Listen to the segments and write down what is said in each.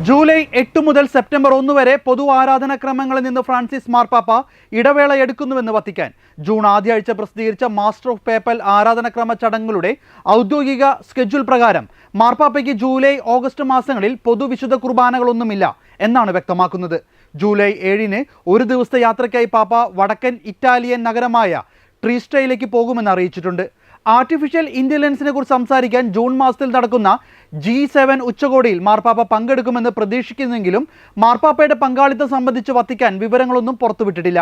July 8 മുതൽ September 1 വരെ പൊതു ആരാധനാക്രമങ്ങളിൽ നിന്ന് ഫ്രാൻസിസ് മാർപ്പാപ്പ ഇടവേള എടുക്കുന്നുവെന്ന് വത്തിക്കാൻ. ജൂൺ ആദ്യ ആഴ്ച പ്രസിദ്ധീകരിച്ച മാസ്റ്റർ ഓഫ് പേപ്പൽ ആരാധനാക്രമ ചടങ്ങുകളുടെ ഔദ്യോഗിക സ്കെഡ്യൂൾ പ്രകാരം മാർപ്പാപ്പയ്ക്ക് ജൂലൈ ഓഗസ്റ്റ് മാസങ്ങളിൽ പൊതുവിശുദ്ധ കുർബാനകളൊന്നുമില്ല എന്നാണ് വ്യക്തമാക്കുന്നത്. ജൂലൈ 7-ന് ഒരു ദിവസത്തെ യാത്രയ്ക്കായി പാപ്പ വടക്കൻ ഇറ്റാലിയൻ നഗരമായ ട്രീസ്റ്റയിലേക്ക് പോകുമെന്ന് അറിയിച്ചിട്ടുണ്ട്. ആർട്ടിഫിഷ്യൽ ഇന്റലിജൻസിനെ കുറിച്ച് സംസാരിക്കാൻ ജൂൺ മാസത്തിൽ നടക്കുന്ന G7 ഉച്ചകോടിയിൽ മാർപ്പാപ്പ പങ്കെടുക്കുമെന്ന് പ്രതീക്ഷിക്കുന്നെങ്കിലും മാർപ്പാപ്പയുടെ പങ്കാളിത്തം സംബന്ധിച്ച് വത്തിക്കാൻ വിവരങ്ങളൊന്നും പുറത്തുവിട്ടിട്ടില്ല.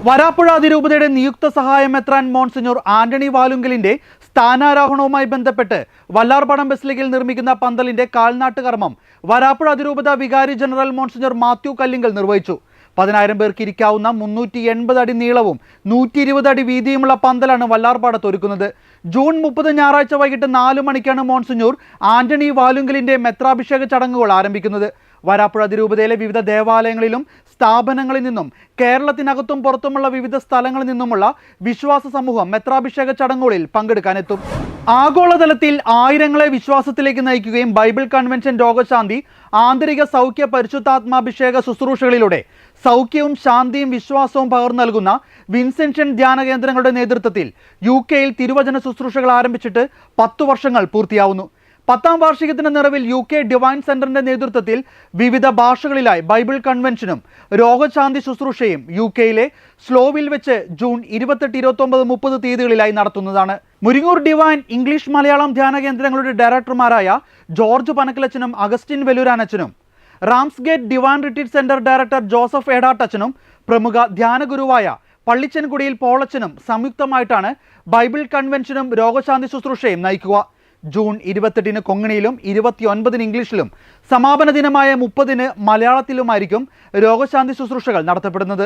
വരാപ്പുഴ അതിരൂപതയുടെ നിയുക്ത സഹായ മെത്രാൻ മോൺസിഞ്ഞോർ ആന്റണി വാലുങ്കലിന്റെ സ്ഥാനാരോഹണവുമായി ബന്ധപ്പെട്ട് വല്ലാർപാടം ബസിലിക്കയിൽ നിർമ്മിക്കുന്ന പന്തലിന്റെ കാൽനാട്ട് കർമ്മം വരാപ്പുഴ അതിരൂപത വികാരി ജനറൽ മോൺസിഞ്ഞോർ മാത്യു കല്ലിങ്കൽ നിർവഹിച്ചു. 10,000 പേർക്ക് ഇരിക്കാവുന്ന 380 അടി നീളവും 120 അടി വീതിയുമുള്ള പന്തലാണ് വല്ലാർപാടത്ത് ഒരുക്കുന്നത്. ജൂൺ 30 ഞായറാഴ്ച വൈകിട്ട് 4 മണിക്കാണ് മോൺസിഞ്ഞോർ ആന്റണി വാലുങ്കലിന്റെ മെത്രാഭിഷേക ചടങ്ങുകൾ ആരംഭിക്കുന്നത്. വരാപ്പുഴ അതിരൂപതയിലെ വിവിധ ദേവാലയങ്ങളിലും സ്ഥാപനങ്ങളിൽ നിന്നും കേരളത്തിനകത്തും പുറത്തുമുള്ള വിവിധ സ്ഥലങ്ങളിൽ നിന്നുമുള്ള വിശ്വാസ സമൂഹം മെത്രാഭിഷേക ചടങ്ങുകളിൽ പങ്കെടുക്കാനെത്തും. ആഗോളതലത്തിൽ ആയിരങ്ങളെ വിശ്വാസത്തിലേക്ക് നയിക്കുകയും ബൈബിൾ കൺവെൻഷൻ രോഗശാന്തി ആന്തരിക സൗഖ്യ പരിശുദ്ധാത്മാഭിഷേക ശുശ്രൂഷകളിലൂടെ സൗഖ്യവും ശാന്തിയും വിശ്വാസവും പകർന്നു നൽകുന്ന വിൻസെൻഷൻ ധ്യാന കേന്ദ്രങ്ങളുടെ നേതൃത്വത്തിൽ UK-യിൽ തിരുവചന ശുശ്രൂഷകൾ ആരംഭിച്ചിട്ട് 10 വർഷങ്ങൾ പൂർത്തിയാവുന്നു. 10ാം വാർഷികത്തിന്റെ നിറവിൽ UK ഡിവൈൻ സെന്ററിന്റെ നേതൃത്വത്തിൽ വിവിധ ഭാഷകളിലായി ബൈബിൾ കൺവെൻഷനും രോഗശാന്തി ശുശ്രൂഷയും UK-യിലെ സ്ലോവിൽ വെച്ച് ജൂൺ 28, 29, 30 തീയതികളിലായി നടത്തുന്നതാണ്. മുരിങ്ങൂർ ഡിവൈൻ ഇംഗ്ലീഷ് മലയാളം ധ്യാന കേന്ദ്രങ്ങളുടെ ഡയറക്ടർമാരായ ജോർജ് പനക്കലച്ചനും അഗസ്റ്റിൻ വെലൂരാനച്ചനും, Ramsgate divine retreat centre director Joseph എടാട്ടച്ചനും പ്രമുഖ ധ്യാനഗുരുവായ പള്ളിച്ചൻകുടിയിൽ പോളച്ചനും സംയുക്തമായിട്ടാണ് ബൈബിൾ കൺവെൻഷനും രോഗശാന്തി ശുശ്രൂഷയും നയിക്കുക. ജൂൺ 28-ന് കൊങ്ങിണിയിലും 29-ന് ഇംഗ്ലീഷിലും സമാപന ദിനമായ 30-ന് മലയാളത്തിലുമായിരിക്കും രോഗശാന്തി ശുശ്രൂഷകൾ നടത്തപ്പെടുന്നത്.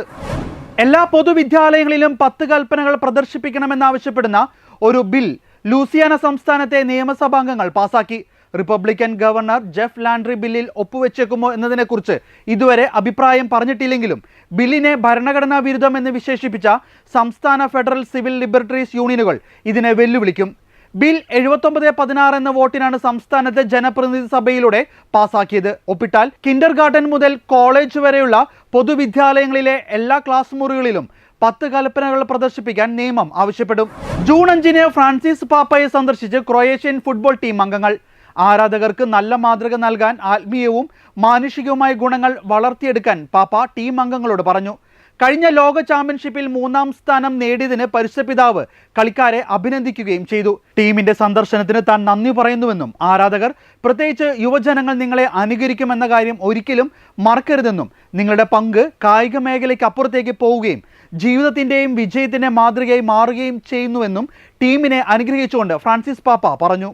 എല്ലാ പൊതുവിദ്യാലയങ്ങളിലും 10 കൽപ്പനകൾ പ്രദർശിപ്പിക്കണമെന്നാവശ്യപ്പെടുന്ന ഒരു ബിൽ ലൂസിയാന സംസ്ഥാനത്തെ നിയമസഭാംഗങ്ങൾ പാസാക്കി. റിപ്പബ്ലിക്കൻ ഗവർണർ ജെഫ് ലാൻഡ്രി ബില്ലിൽ ഒപ്പുവെച്ചേക്കുമോ എന്നതിനെക്കുറിച്ച് ഇതുവരെ അഭിപ്രായം പറഞ്ഞിട്ടില്ലെങ്കിലും ബില്ലിനെ ഭരണഘടനാ വിരുദ്ധം എന്ന് വിശേഷിപ്പിച്ച സംസ്ഥാന ഫെഡറൽ സിവിൽ ലിബർട്ടറീസ് യൂണിയനുകൾ ഇതിനെ വെല്ലുവിളിക്കും. ബിൽ 79-16 എന്ന വോട്ടിനാണ് സംസ്ഥാനത്തെ ജനപ്രതിനിധി സഭയിലൂടെ പാസാക്കിയത്. ഒപ്പിട്ടാൽ കിൻഡർ ഗാർട്ടൻ മുതൽ കോളേജ് വരെയുള്ള പൊതുവിദ്യാലയങ്ങളിലെ എല്ലാ ക്ലാസ് മുറികളിലും 10 കൽപ്പനകൾ പ്രദർശിപ്പിക്കാൻ നിയമം ആവശ്യപ്പെടും. ജൂൺ 5-ന് ഫ്രാൻസിസ് പാപ്പയെ സന്ദർശിച്ച് ക്രൊയേഷ്യൻ ഫുട്ബോൾ ടീം അംഗങ്ങൾ. ആരാധകർക്ക് നല്ല മാതൃക നൽകാൻ ആത്മീയവും മാനുഷികവുമായ ഗുണങ്ങൾ വളർത്തിയെടുക്കാൻ പാപ്പ ടീം അംഗങ്ങളോട് പറഞ്ഞു. കഴിഞ്ഞ ലോക ചാമ്പ്യൻഷിപ്പിൽ 3ാം സ്ഥാനം നേടിയതിന് പരിശുദ്ധപിതാവ് കളിക്കാരെ അഭിനന്ദിക്കുകയും ചെയ്തു. ടീമിന്റെ സന്ദർശനത്തിന് താൻ നന്ദി പറയുന്നുവെന്നും ആരാധകർ, പ്രത്യേകിച്ച് യുവജനങ്ങൾ നിങ്ങളെ അനുകരിക്കുമെന്ന കാര്യം ഒരിക്കലും മറക്കരുതെന്നും നിങ്ങളുടെ പങ്ക് കായിക മേഖലയ്ക്ക് അപ്പുറത്തേക്ക് പോവുകയും ജീവിതത്തിന്റെയും വിജയത്തിന്റെ മാതൃകയായി മാറുകയും ചെയ്യുന്നുവെന്നും ടീമിനെ അനുഗ്രഹിച്ചുകൊണ്ട് ഫ്രാൻസിസ് പാപ്പ പറഞ്ഞു.